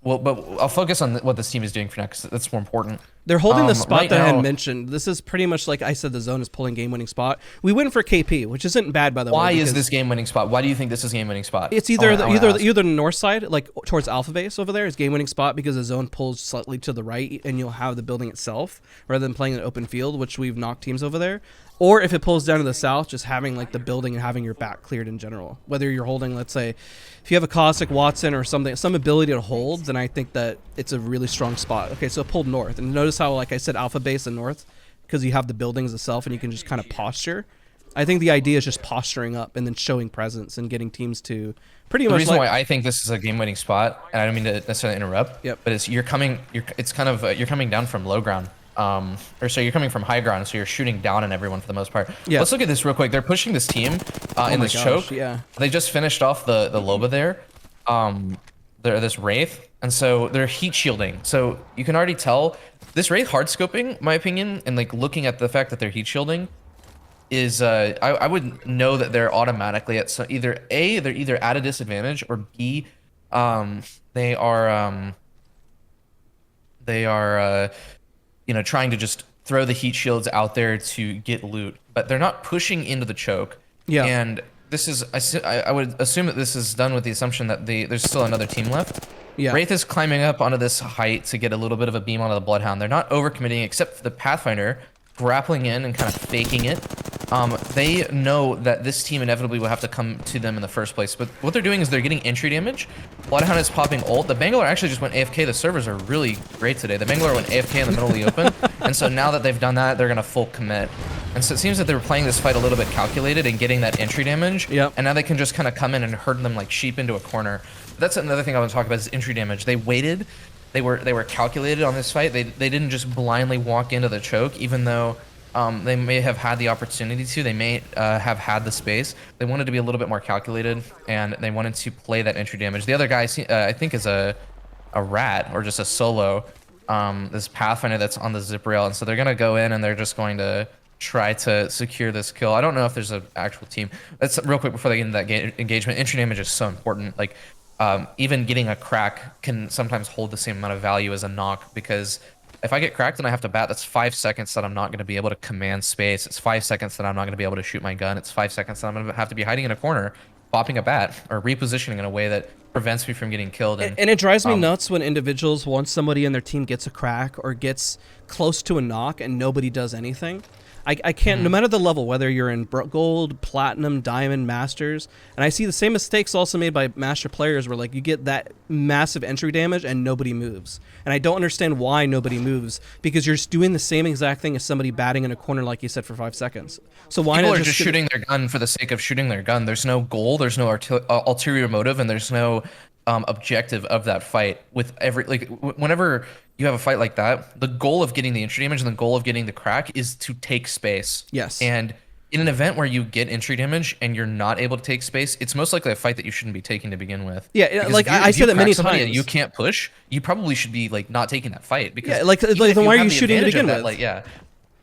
but I'll focus on what this team is doing for now because that's more important. They're holding the spot right that I had mentioned. This is pretty much like I said, the zone is pulling game-winning spot. We went for KP, which isn't bad, by the way. Why is this game-winning spot? Why do you think this is game-winning spot? It's either the north side, like towards Alpha Base over there, is game-winning spot because the zone pulls slightly to the right, and you'll have the building itself rather than playing an open field, which we've knocked teams over there. Or if it pulls down to the south, just having like the building and having your back cleared in general. Whether you're holding, let's say, if you have a Caustic, Watson, or something, some ability to hold, then I think that it's a really strong spot. Okay, so it pulled north, and notice how, like I said, Alpha Base and north, because you have the buildings itself and you can just kind of posture. I think the idea is just posturing up and then showing presence and getting teams to pretty much. The reason why I think this is a game-winning spot, and I don't mean to necessarily interrupt, but it's you're coming down from low ground. Or so you're coming from high ground, so you're shooting down on everyone for the most part. Yeah. Let's look at this real quick. They're pushing this team in this choke. Yeah. They just finished off the Loba there. They're this Wraith, and so they're heat shielding. So you can already tell this Wraith hard scoping, my opinion, and like looking at the fact that they're heat shielding is I would know that they're automatically at they're either at a disadvantage, or B, they are you know, trying to just throw the heat shields out there to get loot, but they're not pushing into the choke. Yeah. And this is I would assume that this is done with the assumption that there's still another team left. Yeah. Wraith is climbing up onto this height to get a little bit of a beam onto the Bloodhound. They're not overcommitting except for the Pathfinder grappling in and kind of faking it. They know that this team inevitably will have to come to them in the first place, but what they're doing is they're getting entry damage. Bloodhound is popping ult. The Bangalore actually just went AFK. The servers are really great today. The Bangalore went AFK in the middle of the open, and so now that they've done that, they're going to full commit. And so it seems that they were playing this fight a little bit calculated and getting that entry damage, and now they can just kind of come in and herd them like sheep into a corner. That's another thing I want to talk about is entry damage. They waited. They were calculated on this fight. They didn't just blindly walk into the choke, even though they may have had the opportunity to. They may have had the space. They wanted to be a little bit more calculated, and they wanted to play that entry damage. The other guy, I think, is a rat or just a solo. This Pathfinder that's on the zip rail, and so they're gonna go in and they're just going to try to secure this kill. I don't know if there's an actual team. That's real quick before they get into that engagement. Entry damage is so important. Like even getting a crack can sometimes hold the same amount of value as a knock, because if I get cracked and I have to bat, that's 5 seconds that I'm not going to be able to command space. It's 5 seconds that I'm not going to be able to shoot my gun. It's 5 seconds that I'm going to have to be hiding in a corner, popping a bat, or repositioning in a way that prevents me from getting killed. And it drives me nuts when individuals, once somebody in their team gets a crack or gets close to a knock and nobody does anything. I can't, no matter the level, whether you're in gold, platinum, diamond, masters, and I see the same mistakes also made by master players where like you get that massive entry damage and nobody moves. And I don't understand why nobody moves, because you're just doing the same exact thing as somebody batting in a corner, like you said, for 5 seconds. So why People not are just shooting their gun for the sake of shooting their gun. There's no goal, there's no ulterior motive, and there's no objective of that fight. With every, like, whenever you have a fight like that, the goal of getting the entry damage and the goal of getting the crack is to take space. Yes. And in an event where you get entry damage and you're not able to take space, it's most likely a fight that you shouldn't be taking to begin with. Yeah, because like I say that many times. And you can't push, you probably should be like not taking that fight, because then why are you shooting to begin with? Like, yeah,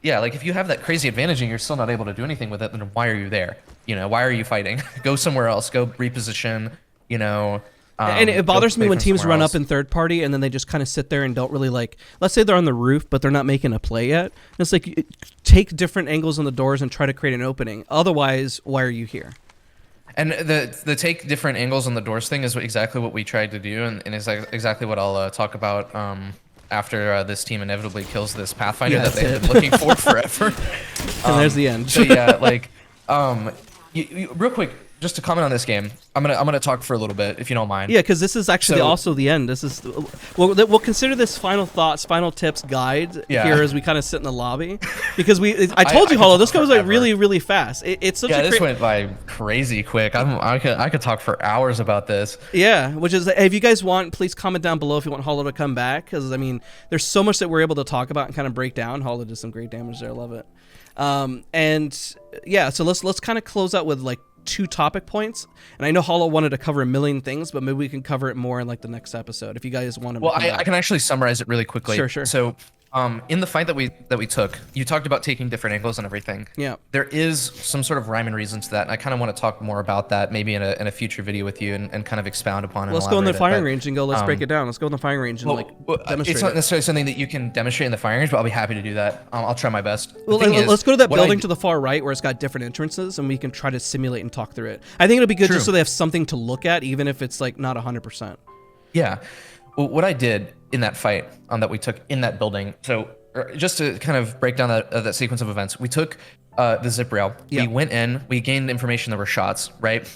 like if you have that crazy advantage and you're still not able to do anything with it, then why are you there? You know, why are you fighting? Go somewhere else. Go reposition. You know. And it bothers me when teams run up in third party and then they just kind of sit there and don't really, like, let's say they're on the roof, but they're not making a play yet. And it's like, take different angles on the doors and try to create an opening. Otherwise, why are you here? And the take different angles on the doors thing is exactly what we tried to do, and is exactly what I'll talk about after this team inevitably kills this Pathfinder that they've been looking for forever. And there's the end. So yeah, like, real quick, just to comment on this game, I'm gonna talk for a little bit, if you don't mind. Yeah, because this is actually also the end. This is we'll consider this final thoughts, final tips guide here as we kind of sit in the lobby, because I told you, Hollow, this goes like really fast. It's such this went by crazy quick. I could talk for hours about this. Yeah, which is, if you guys want, please comment down below if you want Hollow to come back, because I mean, there's so much that we're able to talk about and kind of break down. Hollow did some great damage there. I love it. And yeah, so let's kind of close out with like 2 topic points, and I know Hollow wanted to cover a million things, but maybe we can cover it more in like the next episode if you guys want to. Well, I can actually summarize it really quickly. Sure. So in the fight that we took, you talked about taking different angles and everything. Yeah. There is some sort of rhyme and reason to that, and I kind of want to talk more about that maybe in a future video with you, and kind of expound upon it. Let's go in the firing range and go. Let's break it down. Let's go in the firing range and demonstrate. It's not necessarily something that you can demonstrate in the firing range, but I'll be happy to do that. I'll try my best. Well, let's go to that building to the far right where it's got different entrances, and we can try to simulate and talk through it. I think it'll be good just so they have something to look at, even if it's like not 100%. Yeah. Well, what I did in that fight that we took in that building, so just to kind of break down that sequence of events, we took the zip rail. We went in, we gained information, there were shots, right?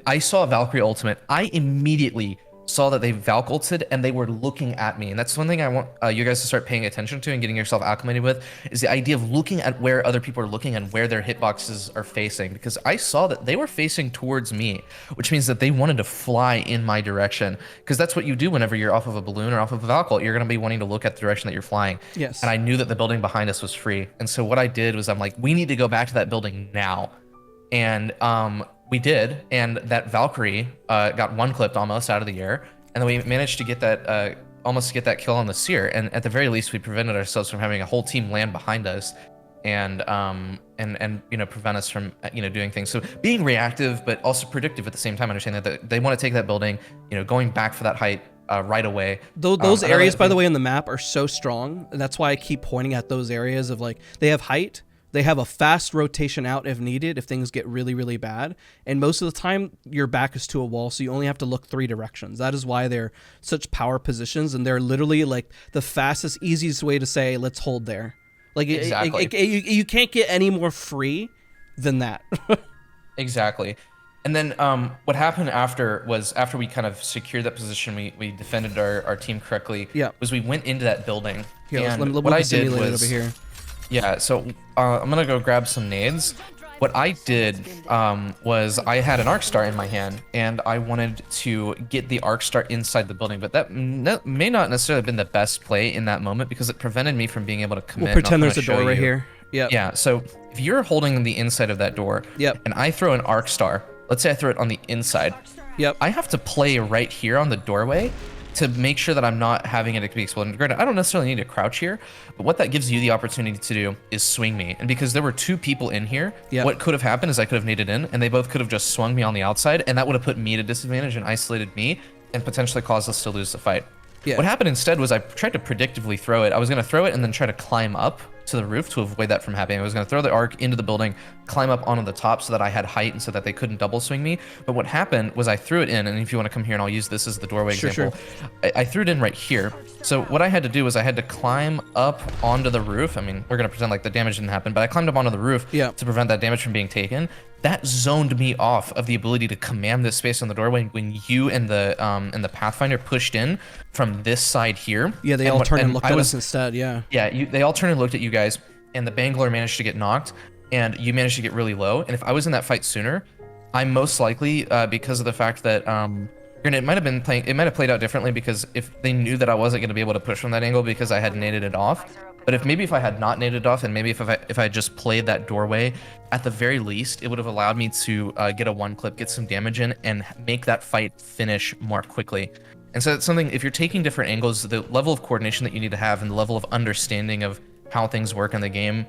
I saw a Valkyrie ultimate. I immediately saw that they Valk ulted and they were looking at me. And that's one thing I want you guys to start paying attention to and getting yourself acclimated with, is the idea of looking at where other people are looking and where their hitboxes are facing. Because I saw that they were facing towards me, which means that they wanted to fly in my direction. Because that's what you do whenever you're off of a balloon or off of a Valk ult. You're going to be wanting to look at the direction that you're flying. Yes. And I knew that the building behind us was free. And so what I did was I'm like, we need to go back to that building now. And we did. And that Valkyrie got one clipped almost out of the air. And then we managed to get that, almost get that kill on the Seer. And at the very least, we prevented ourselves from having a whole team land behind us, and you know, prevent us from doing things. So being reactive, but also predictive at the same time, understanding that they want to take that building, going back for that height right away. Those areas, by the way, in the map are so strong, and that's why I keep pointing at those areas of like they have height. They have a fast rotation out if needed, if things get really, really bad. And most of the time, your back is to a wall, so you only have to look 3 directions. That is why they're such power positions, and they're literally like the fastest, easiest way to say, let's hold there. Like, Exactly. you can't get any more free than that. Exactly. And then what happened after we kind of secured that position, we defended our team correctly, Yeah. was we went into that building. Here, and let what me I did simulate it was, over here. yeah, so I'm going to go grab some nades. What I did was I had an arc star in my hand, and I wanted to get the arc star inside the building, but that may not necessarily have been the best play in that moment because it prevented me from being able to commit. We'll pretend there's a door right here. Yep. Yeah, so if you're holding the inside of that door, Yep. and I throw an arc star, let's say I throw it on the inside, Yep. I have to play right here on the doorway to make sure that I'm not having it be exploded. Granted, I don't necessarily need to crouch here, but what that gives you the opportunity to do is swing me. And because there were 2 people in here, Yep. what could have happened is I could have naded in, and they both could have just swung me on the outside, and that would have put me at a disadvantage and isolated me, and potentially caused us to lose the fight. Yeah. What happened instead was I tried to predictively throw it. I was going to throw it and then try to climb up to the roof to avoid that from happening. I was going to throw the arc into the building, climb up onto the top so that I had height and so that they couldn't double swing me. But what happened was I threw it in, and if you want to come here and I'll use this as the doorway example, I threw it in right here. So what I had to do was I had to climb up onto the roof. I mean, we're going to pretend like the damage didn't happen, but I climbed up onto the roof to prevent that damage from being taken. That zoned me off of the ability to command this space on the doorway when you and the Pathfinder pushed in from this side here. Yeah, they all turned and looked at us instead, yeah. Yeah, they all turned and looked at you guys, and the Bangler managed to get knocked, and you managed to get really low. And if I was in that fight sooner, I most likely, because of the fact that, granted, it might have played out differently because if they knew that I wasn't going to be able to push from that angle because I had naded it off. But if I had not naded off, and maybe if I had just played that doorway, at the very least, it would have allowed me to get a 1-clip, get some damage in, and make that fight finish more quickly. And so it's something, if you're taking different angles, the level of coordination that you need to have and the level of understanding of how things work in the game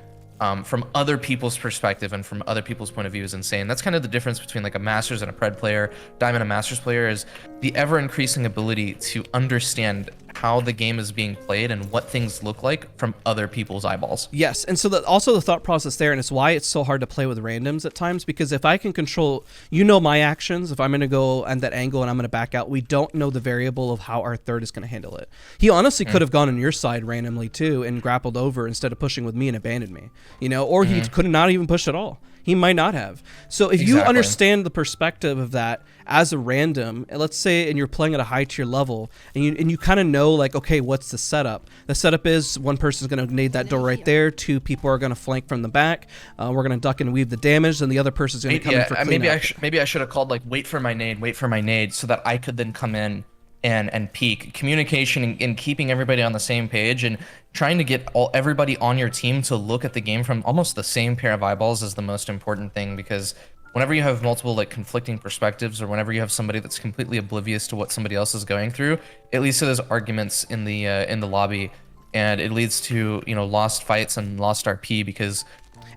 from other people's perspective and from other people's point of view is insane. That's kind of the difference between like a Masters and a Pred player, Diamond and Masters player, is the ever-increasing ability to understand how the game is being played and what things look like from other people's eyeballs. Yes, and so also the thought process there, and it's why it's so hard to play with randoms at times, because if I can control, my actions, if I'm going to go at that angle and I'm going to back out, we don't know the variable of how our third is going to handle it. He honestly could have gone on your side randomly too and grappled over instead of pushing with me and abandoned me, or he could have not even pushed at all. He might not have. So if you understand the perspective of that as a random, and let's say, and you're playing at a high tier level, and you kind of know, like, okay, what's the setup? The setup is one person's going to nade that door right there, 2 people are going to flank from the back, we're going to duck and weave the damage, and the other person's going to come in for cleanup. Maybe I should have called like wait for my nade, so that I could then come in and peek. Communication and keeping everybody on the same page and trying to get everybody on your team to look at the game from almost the same pair of eyeballs is the most important thing, because whenever you have multiple like conflicting perspectives, or whenever you have somebody that's completely oblivious to what somebody else is going through, it leads to those arguments in the lobby, and it leads to lost fights and lost RP because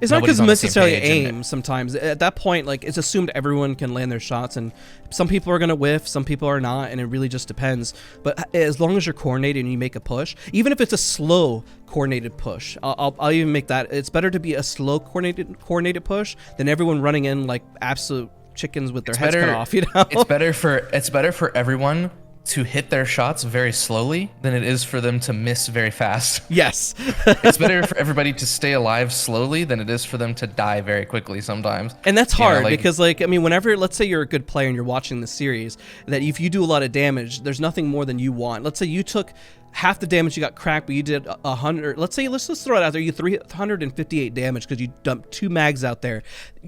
it's not because necessarily aim. Sometimes at that point, like, it's assumed everyone can land their shots, and some people are gonna whiff, some people are not, and it really just depends. But as long as you're coordinated and you make a push, even if it's a slow coordinated push, I'll even make that. It's better to be a slow coordinated push than everyone running in like absolute chickens with their heads cut off. It's better for everyone to hit their shots very slowly than it is for them to miss very fast. Yes. It's better for everybody to stay alive slowly than it is for them to die very quickly sometimes. And that's hard because, like, I mean, whenever, let's say you're a good player and you're watching the series, that if you do a lot of damage, there's nothing more than you want. Let's say you took half the damage, you got cracked, but you did 100. Let's just throw it out there. You 358 damage because you dumped 2 mags out there.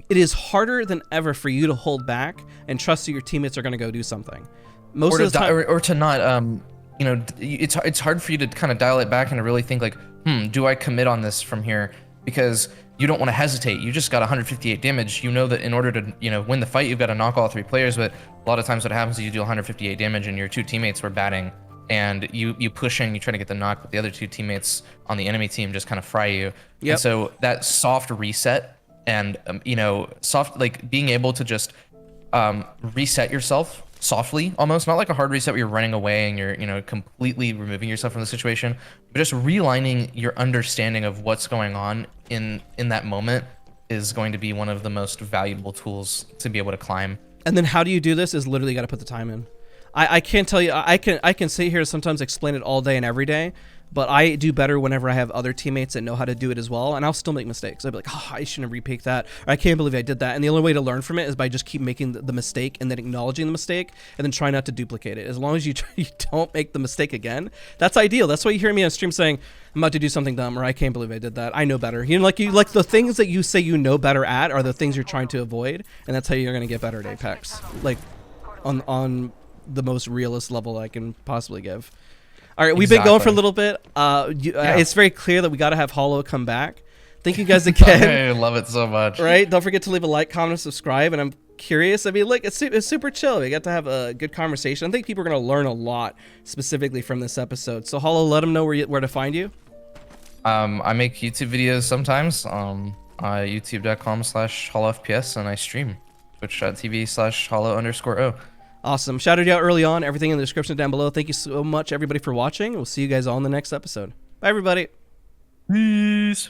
It is harder than ever for you to hold back and trust that your teammates are going to go do something. Most of the time, or to not, it's hard for you to kind of dial it back and to really think like, do I commit on this from here? Because you don't want to hesitate. You just got 158 damage. You know that in order to, win the fight, you've got to knock all 3 players. But a lot of times what happens is you do 158 damage and your 2 teammates were batting, and you push in, you try to get the knock, but the other 2 teammates on the enemy team just kind of fry you. Yep. And so that soft reset and, being able to just reset yourself softly, almost not like a hard reset where you're running away and you're, completely removing yourself from the situation, but just realigning your understanding of what's going on in that moment is going to be one of the most valuable tools to be able to climb. And then how do you do this is literally got to put the time in. I can't tell you. I can sit here sometimes explain it all day and every day, but I do better whenever I have other teammates that know how to do it as well, and I'll still make mistakes. I'll be like, oh, I shouldn't have repeaked that, or I can't believe I did that. And the only way to learn from it is by just keep making the mistake and then acknowledging the mistake and then try not to duplicate it. As long as you don't make the mistake again, that's ideal. That's why you hear me on stream saying, I'm about to do something dumb, or I can't believe I did that. I know better. Like the things that you say you know better at are the things you're trying to avoid, and that's how you're gonna get better at Apex. Like on the most realist level I can possibly give. All right, we've been going for a little bit. It's very clear that we got to have Hollow come back. Thank you guys again. I love it so much. Right? Don't forget to leave a like, comment, and subscribe. And I'm curious. I mean, look, it's super chill. We got to have a good conversation. I think people are going to learn a lot specifically from this episode. So, Hollow, let them know where to find you. I make YouTube videos sometimes. YouTube.com/HollowFPS, and I stream Twitch.tv/Hollow_O. Awesome. Shouted you out early on. Everything in the description down below. Thank you so much, everybody, for watching. We'll see you guys all in the next episode. Bye, everybody. Peace.